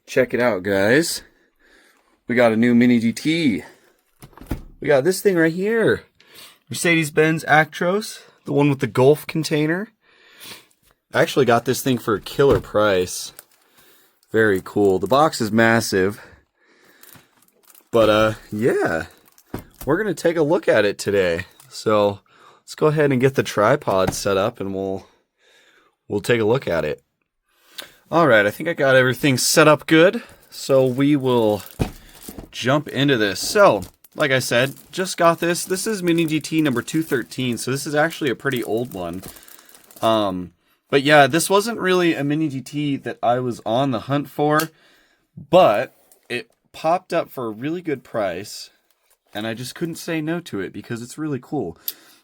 Check it out, guys. We got a new Mini GT. We got this thing right here. Mercedes-Benz Actros, the one with the Golf container. I actually got this thing for a killer price. Very cool. The box is massive. But, yeah. We're going to take a look at it today. So, let's go ahead and get the tripod set up and we'll take a look at it. Alright, I think I got everything set up good. So, we will jump into this. So, like I said, just got this. This is Mini GT number 213. So, this is actually a pretty old one. But yeah, this wasn't really a Mini GT that I was on the hunt for, but it popped up for a really good price, and I just couldn't say no to it because it's really cool.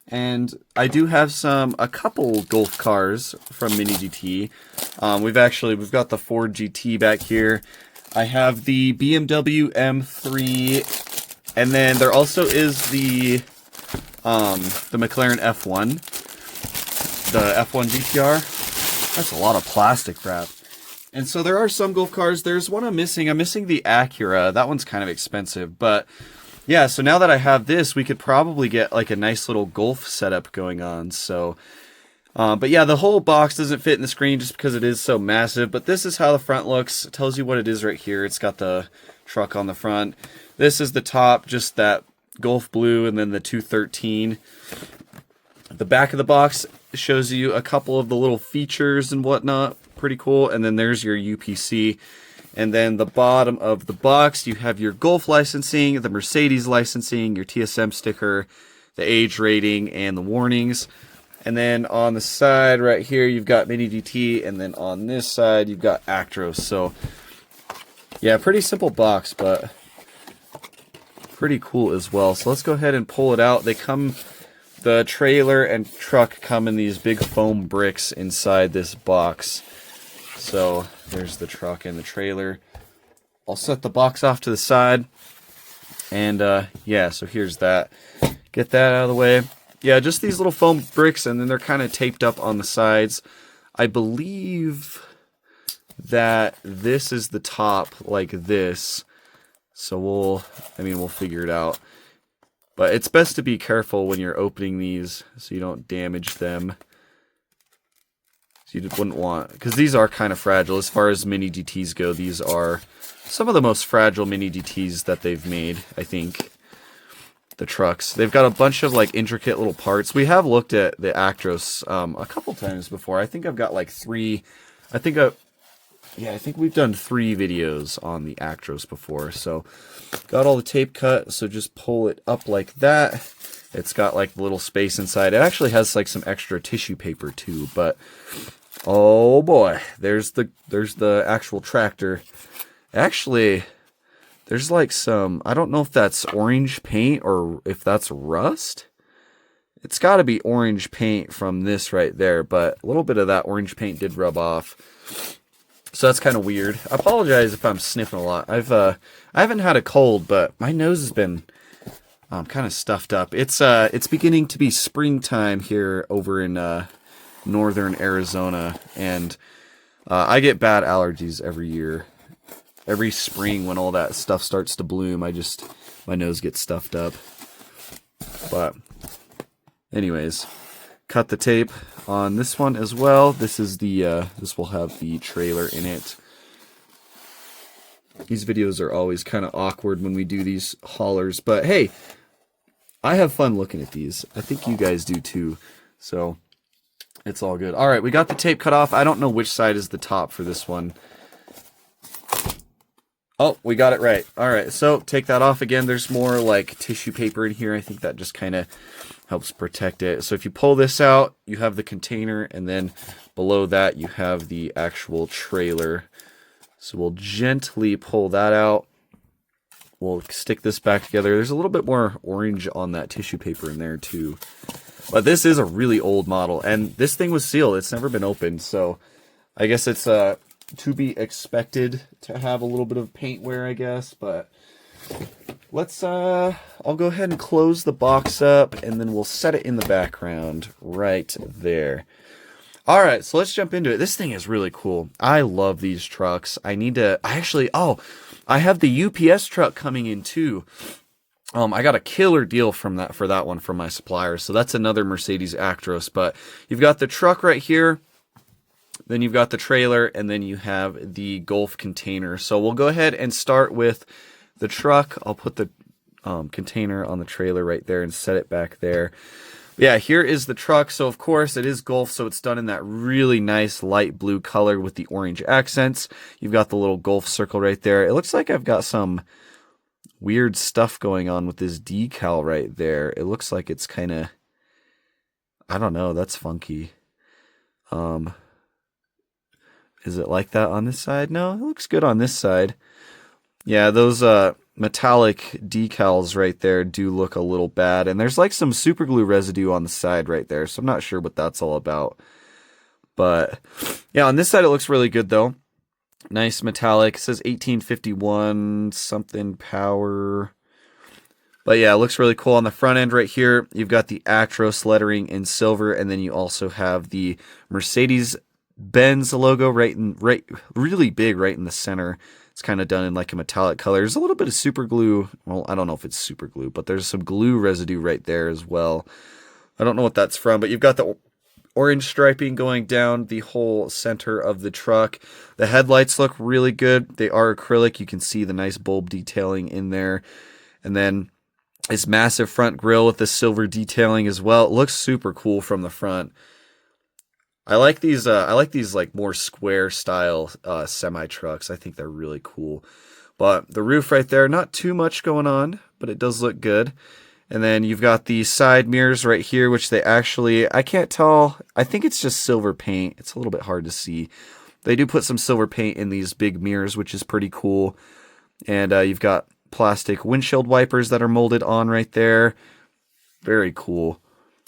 And I do have a couple Golf cars from Mini GT. We've got the Ford GT back here. I have the BMW M3, and then there also is the McLaren F1. The F1 GTR. That's a lot of plastic wrap. And so there are some Golf cars. There's one I'm missing. I'm missing the Acura. That one's kind of expensive. But yeah, so now that I have this, we could probably get like a nice little Golf setup going on. So, but yeah, the whole box doesn't fit in the screen just because it is so massive. But this is how the front looks. It tells you what it is right here. It's got the truck on the front. This is the top, just that Golf blue, and then the 213. The back of the box shows you a couple of the little features and whatnot. Pretty cool. And then there's your UPC. And then the bottom of the box, you have your Golf licensing, the Mercedes licensing, your TSM sticker, the age rating, and the warnings. And then on the side right here, you've got Mini GT. And then on this side, you've got Actros. So, yeah, pretty simple box, but pretty cool as well. So let's go ahead and pull it out. The trailer and truck come in these big foam bricks inside this box. So there's the truck and the trailer. I'll set the box off to the side. And yeah, so here's that. Get that out of the way. Yeah, just these little foam bricks, and then they're kind of taped up on the sides. I believe that this is the top like this. So we'll figure it out. But it's best to be careful when you're opening these so you don't damage them. So you wouldn't want, because these are kind of fragile. As far as Mini GTs go, these are some of the most fragile Mini GTs that they've made, I think. The trucks. They've got a bunch of like intricate little parts. We have looked at the Actros a couple times before. I think I've got like three. I think we've done 3 videos on the Actros before. So got all the tape cut, so just pull it up like that. It's got like a little space inside. It actually has like some extra tissue paper too, but oh boy, there's the actual tractor. Actually, there's like some, I don't know if that's orange paint or if that's rust. It's got to be orange paint from this right there, but a little bit of that orange paint did rub off. So that's kind of weird. I apologize if I'm sniffing a lot. I haven't had a cold, but my nose has been kind of stuffed up. It's beginning to be springtime here over in northern Arizona, and I get bad allergies every year. Every spring when all that stuff starts to bloom, my nose gets stuffed up. But anyways, cut the tape on this one as well. This is this will have the trailer in it. These videos are always kind of awkward when we do these haulers, but hey, I have fun looking at these. I think you guys do too. So it's all good. All right, we got the tape cut off. I don't know which side is the top for this one. Oh, we got it right. All right, so take that off again. There's more like tissue paper in here. I think that just kind of helps protect it. So if you pull this out, you have the container, and then below that you have the actual trailer. So we'll gently pull that out. We'll stick this back together. There's a little bit more orange on that tissue paper in there too. But this is a really old model, and this thing was sealed. It's never been opened, so I guess it's to be expected to have a little bit of paint wear, I guess, but let's I'll go ahead and close the box up, and then we'll set it in the background right there. All right, so let's jump into it. This thing is really cool. I love these trucks. I have the UPS truck coming in too. I got a killer deal for that one from my supplier. So that's another Mercedes Actros. But you've got the truck right here, then you've got the trailer, and then you have the Golf container. So we'll go ahead and start with the truck. I'll put the container on the trailer right there and set it back there. Yeah, here is the truck. So of course it is Golf, so it's done in that really nice light blue color with the orange accents. You've got the little Golf circle right there. It looks like I've got some weird stuff going on with this decal right there. It looks like it's kind of, I don't know, that's funky. Is it like that on this side? No, it looks good on this side. Yeah, those metallic decals right there do look a little bad, and there's like some super glue residue on the side right there, so I'm not sure what that's all about. But yeah, on this side it looks really good though. Nice metallic. It says 1851 something power. But yeah, it looks really cool. On the front end right here, you've got the Actros lettering in silver, and then you also have the Mercedes-Benz logo right really big right in the center. It's kind of done in like a metallic color. There's a little bit of super glue. Well, I don't know if it's super glue, but there's some glue residue right there as well. I don't know what that's from, but you've got the orange striping going down the whole center of the truck. The headlights look really good. They are acrylic. You can see the nice bulb detailing in there. And then this massive front grille with the silver detailing as well. It looks super cool from the front. I like these like more square style semi trucks. I think they're really cool. But the roof right there, not too much going on, but it does look good. And then you've got the side mirrors right here, which they actually, I can't tell. I think it's just silver paint. It's a little bit hard to see. They do put some silver paint in these big mirrors, which is pretty cool. And you've got plastic windshield wipers that are molded on right there. Very cool.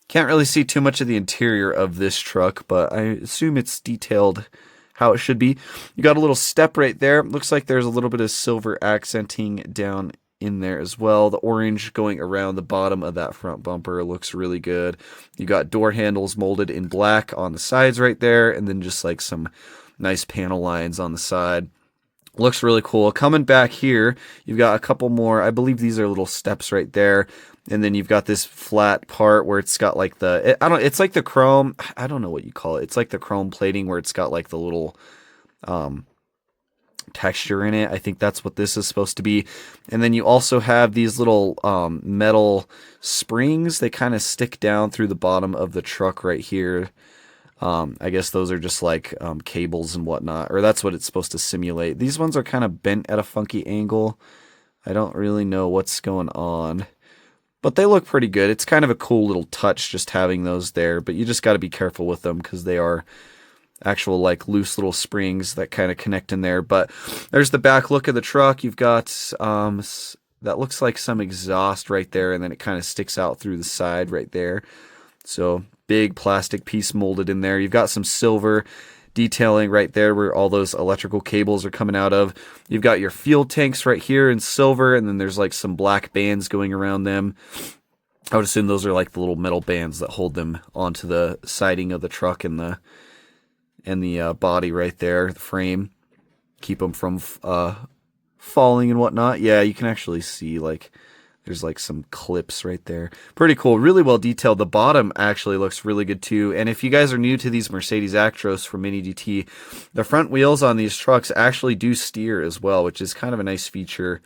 Can't really see too much of the interior of this truck, but I assume it's detailed how it should be. You got a little step right there. Looks like there's a little bit of silver accenting down in there as well. The orange going around the bottom of that front bumper looks really good. You got door handles molded in black on the sides right there, and then just like some nice panel lines on the side. Looks really cool. Coming back here, you've got a couple more, I believe these are little steps right there. And then you've got this flat part where it's got like it's like the chrome, I don't know what you call it. It's like the chrome plating where it's got like the little texture in it. I think that's what this is supposed to be. And then you also have these little metal springs. They kind of stick down through the bottom of the truck right here. I guess those are just like cables and whatnot, or that's what it's supposed to simulate. These ones are kind of bent at a funky angle. I don't really know what's going on, but they look pretty good. It's kind of a cool little touch just having those there, but you just got to be careful with them because they are actual like loose little springs that kind of connect in there. But there's the back look of the truck. You've got that looks like some exhaust right there, and then it kind of sticks out through the side right there. So big plastic piece molded in there. You've got some silver detailing right there where all those electrical cables are coming out of. You've got your fuel tanks right here in silver, and then there's like some black bands going around them. I would assume those are like the little metal bands that hold them onto the siding of the truck and the body right there, the frame, keep them from falling and whatnot. Yeah, you can actually see like there's like some clips right there. Pretty cool. Really well detailed. The bottom actually looks really good too. And if you guys are new to these Mercedes Actros from Mini GT, the front wheels on these trucks actually do steer as well, which is kind of a nice feature.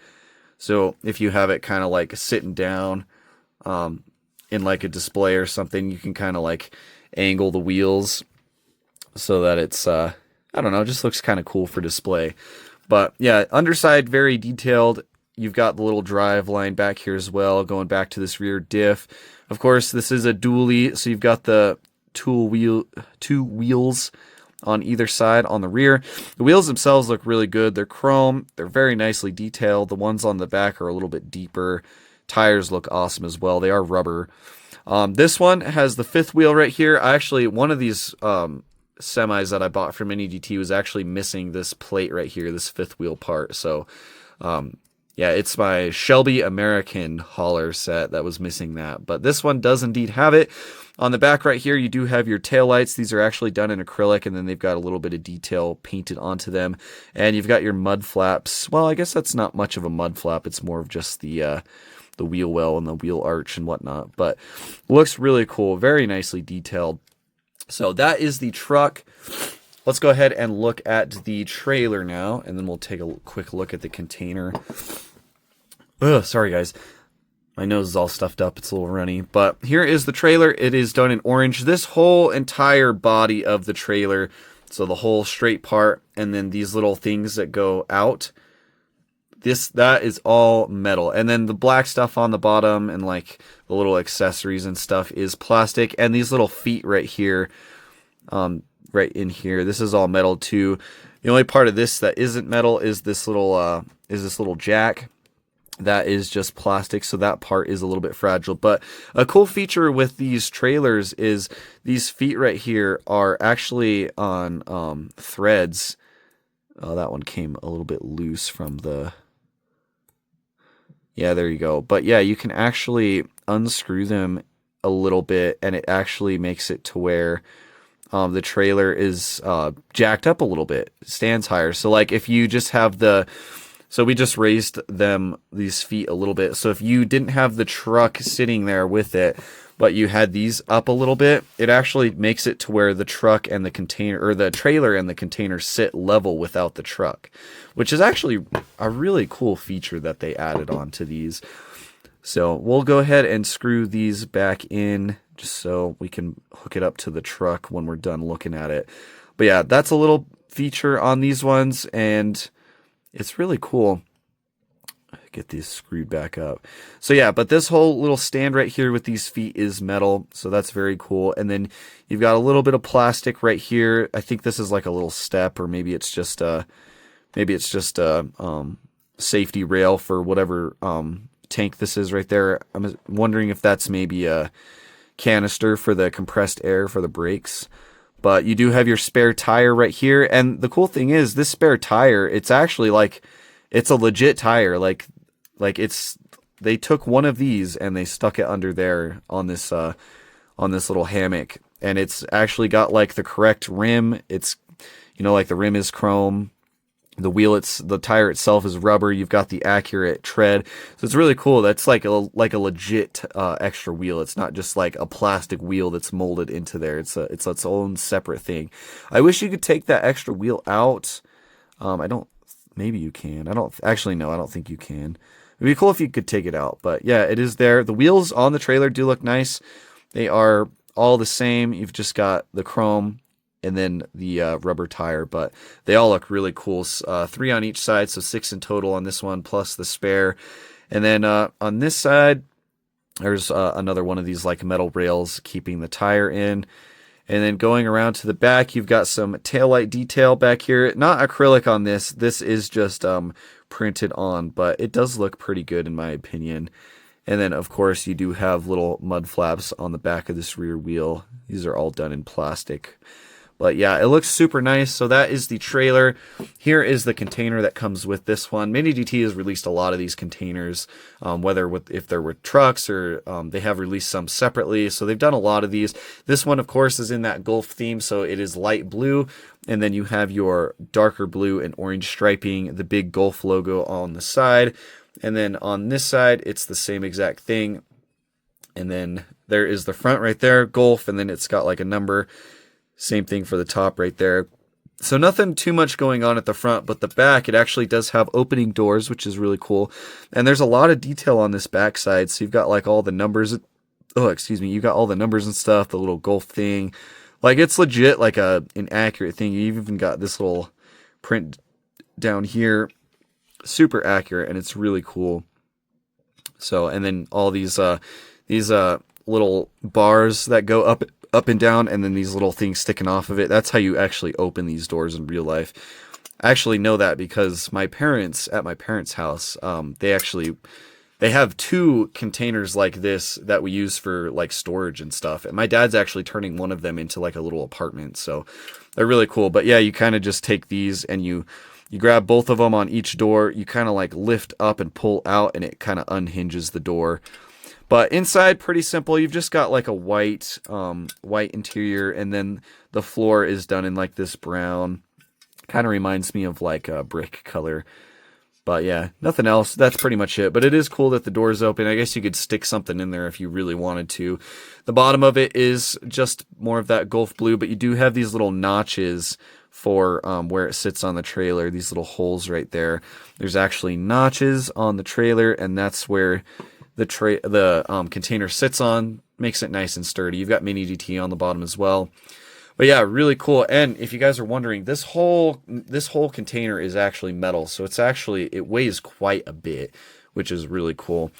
So if you have it kind of like sitting down in like a display or something, you can kind of like angle the wheels so that it's, I don't know, just looks kind of cool for display. But yeah, underside very detailed. You've got the little drive line back here as well, going back to this rear diff. Of course, this is a dually, so you've got the two wheels on either side on the rear. The wheels themselves look really good. They're chrome. They're very nicely detailed. The ones on the back are a little bit deeper. Tires look awesome as well. They are rubber. This one has the fifth wheel right here. One of these semis that I bought from Mini GT was actually missing this plate right here, this fifth wheel part. So Yeah, it's my Shelby American hauler set that was missing that. But this one does indeed have it. On the back right here, you do have your taillights. These are actually done in acrylic, and then they've got a little bit of detail painted onto them. And you've got your mud flaps. Well, I guess that's not much of a mud flap. It's more of just the wheel well and the wheel arch and whatnot. But looks really cool. Very nicely detailed. So that is the truck. Let's go ahead and look at the trailer now, and then we'll take a quick look at the container. Ugh, sorry guys. My nose is all stuffed up. It's a little runny. But here is the trailer. It is done in orange. This whole entire body of the trailer, so the whole straight part, and then these little things that go out, that is all metal. And then the black stuff on the bottom and like the little accessories and stuff is plastic. And these little feet right here, right in here, this is all metal too. The only part of this that isn't metal is this little jack. That is just plastic, so that part is a little bit fragile. But a cool feature with these trailers is these feet right here are actually on threads. Oh, that one came a little bit loose from the... Yeah, there you go. But yeah, you can actually unscrew them a little bit, and it actually makes it to where the trailer is jacked up a little bit. It stands higher. So like if you just have So we just raised these feet a little bit. So if you didn't have the truck sitting there with it, but you had these up a little bit, it actually makes it to where the truck and the container, or the trailer and the container, sit level without the truck, which is actually a really cool feature that they added on to these. So we'll go ahead and screw these back in just so we can hook it up to the truck when we're done looking at it. But yeah, that's a little feature on these ones, and it's really cool. Get these screwed back up. So yeah, but this whole little stand right here with these feet is metal, so that's very cool. And then you've got a little bit of plastic right here. I think this is like a little step, or maybe it's just a safety rail for whatever tank this is right there. I'm wondering if that's maybe a canister for the compressed air for the brakes. But you do have your spare tire right here. And the cool thing is, this spare tire, it's actually like, it's a legit tire. Like they took one of these and they stuck it under there on this little hammock. And it's actually got like the correct rim. It's, like the rim is chrome. The tire itself is rubber. You've got the accurate tread. So it's really cool. That's like a legit extra wheel. It's not just like a plastic wheel that's molded into there. It's its own separate thing. I wish you could take that extra wheel out. Maybe you can. I don't think you can. It'd be cool if you could take it out, but yeah, it is there. The wheels on the trailer do look nice. They are all the same. You've just got the chrome and then the rubber tire, but they all look really cool. 3 on each side, so 6 in total on this one, plus the spare. And then on this side, there's another one of these like metal rails keeping the tire in. And then going around to the back, you've got some taillight detail back here. Not acrylic on this. This is just printed on, but it does look pretty good in my opinion. And then, of course, you do have little mud flaps on the back of this rear wheel. These are all done in plastic. But yeah, it looks super nice. So that is the trailer. Here is the container that comes with this one. Mini DT has released a lot of these containers, if they're with trucks or they have released some separately. So they've done a lot of these. This one, of course, is in that Gulf theme. So it is light blue. And then you have your darker blue and orange striping, the big Gulf logo on the side. And then on this side, it's the same exact thing. And then there is the front right there, Gulf, and then it's got like a number. Same thing for the top right there. So nothing too much going on at the front, but the back, it actually does have opening doors, which is really cool. And there's a lot of detail on this back side. So you've got like all the numbers. You got all the numbers and stuff, the little Gulf thing. Like it's legit like an accurate thing. You even got this little print down here. Super accurate, and it's really cool. So, and then all these little bars that go up and down, and then these little things sticking off of it. That's how you actually open these doors in real life. I actually know that because at my parents' house, they have 2 containers like this that we use for like storage and stuff. And my dad's actually turning one of them into like a little apartment. So they're really cool. But yeah, you kind of just take these and you You grab both of them on each door. You kind of like lift up and pull out, and it kind of unhinges the door. But inside, pretty simple. You've just got like a white interior, and then the floor is done in like this brown. Kind of reminds me of like a brick color. But yeah, nothing else. That's pretty much it. But it is cool that the door's open. I guess you could stick something in there if you really wanted to. The bottom of it is just more of that Gulf blue, but you do have these little notches for where it sits on the trailer. These little holes right there. There's actually notches on the trailer, and that's where the container sits on. Makes it nice and sturdy. You've got mini GT on the bottom as well. But yeah, really cool. And if you guys are wondering, this whole container is actually metal, so it weighs quite a bit, which is really cool.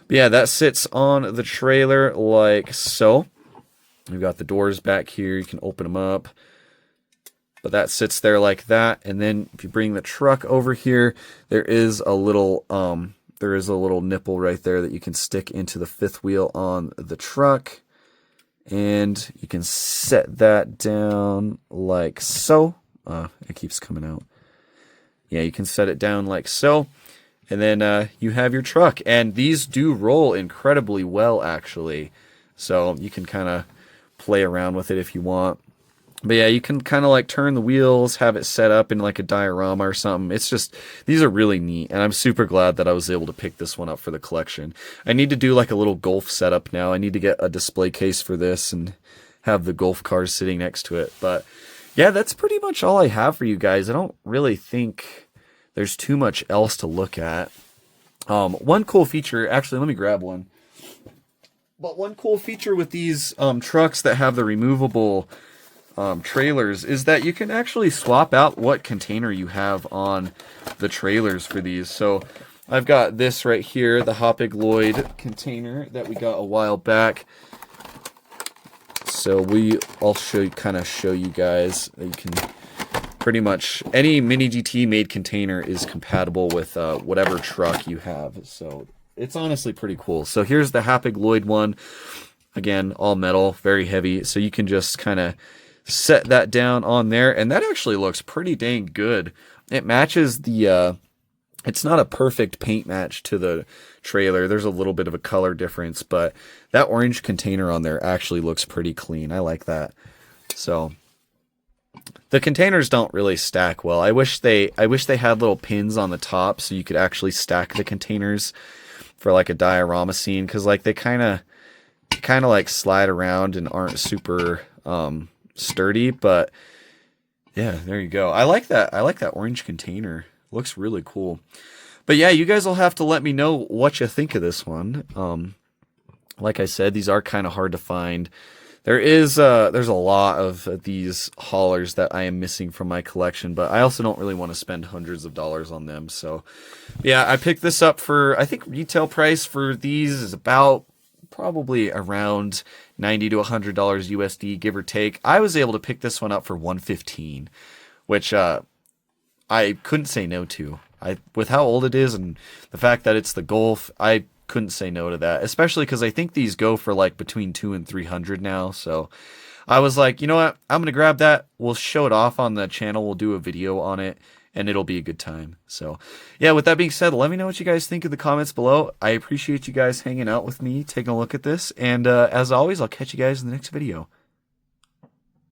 But yeah, that sits on the trailer like so. We've got the doors back here. You can open them up. But that sits there like that. And then if you bring the truck over here, there is a little nipple right there that you can stick into the fifth wheel on the truck. And you can set that down like so. It keeps coming out. Yeah, you can set it down like so. And then you have your truck. And these do roll incredibly well, actually. So you can kind of play around with it if you want. But yeah, you can kind of like turn the wheels, have it set up in like a diorama or something. It's just, these are really neat. And I'm super glad that I was able to pick this one up for the collection. I need to do like a little Golf setup now. I need to get a display case for this and have the Golf cars sitting next to it. But yeah, that's pretty much all I have for you guys. I don't really think there's too much else to look at. One cool feature, actually, let me grab one. But one cool feature with these trucks that have the removable trailers is that you can actually swap out what container you have on the trailers for these. So I've got this right here, the Hopig Lloyd container that we got a while back. So I'll show you guys that you can pretty much any Mini GT made container is compatible with whatever truck you have. So it's honestly pretty cool. So here's the Hopig Lloyd one. Again, all metal, very heavy. So you can just kind of set that down on there, and that actually looks pretty dang good. It matches the it's not a perfect paint match to the trailer. There's a little bit of a color difference, but that orange container on there actually looks pretty clean. I like that. So the containers don't really stack well. I wish they had little pins on the top so you could actually stack the containers for like a diorama scene, because like they kind of like slide around and aren't super sturdy. But yeah, there you go. I like that orange container. Looks really cool. But yeah, you guys will have to let me know what you think of this one. Like I said, these are kind of hard to find. There's a lot of these haulers that I am missing from my collection, but I also don't really want to spend hundreds of dollars on them. So yeah, I picked this up for, I think retail price for these is about probably around $90 to $100 USD, give or take. I was able to pick this one up for $115, which I couldn't say no to. With how old it is and the fact that it's the Golf, I couldn't say no to that, especially because I think these go for like between $200 and $300 now. So I was like, you know what? I'm going to grab that. We'll show it off on the channel. We'll do a video on it, and it'll be a good time. So yeah, with that being said, let me know what you guys think in the comments below. I appreciate you guys hanging out with me, taking a look at this. And as always, I'll catch you guys in the next video.